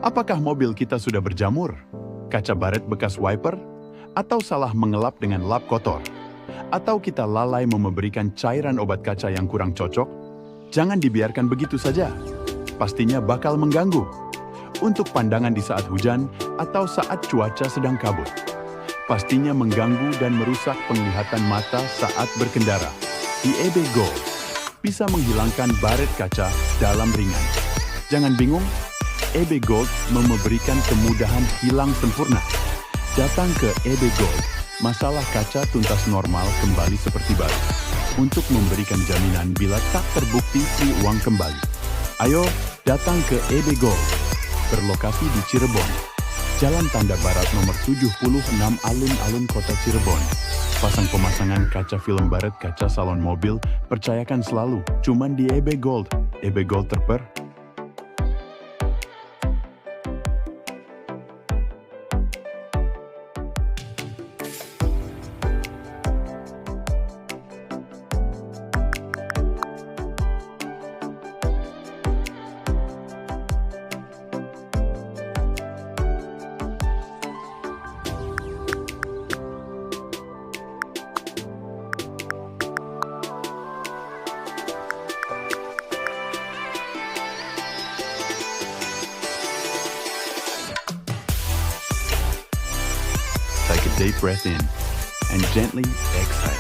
Apakah mobil kita sudah berjamur? Kaca baret bekas wiper? Atau salah mengelap dengan lap kotor? Atau kita lalai memberikan cairan obat kaca yang kurang cocok? Jangan dibiarkan begitu saja. Pastinya bakal mengganggu. Untuk pandangan di saat hujan atau saat cuaca sedang kabut. Pastinya mengganggu dan merusak penglihatan mata saat berkendara. EB Gold bisa menghilangkan baret kaca dalam ringan. Jangan bingung, EB Gold memberikan kemudahan hilang sempurna. Datang ke EB Gold, masalah kaca tuntas normal kembali seperti baru. Untuk memberikan jaminan bila tak terbukti free uang kembali. Ayo, datang ke EB Gold. Berlokasi di Cirebon, Jalan Tanda Barat nomor 76 Alun-Alun Kota Cirebon. Pasang pemasangan kaca film baret kaca salon mobil, percayakan selalu, cuman di EB Gold. EB Gold terper. Take a deep breath in and gently exhale.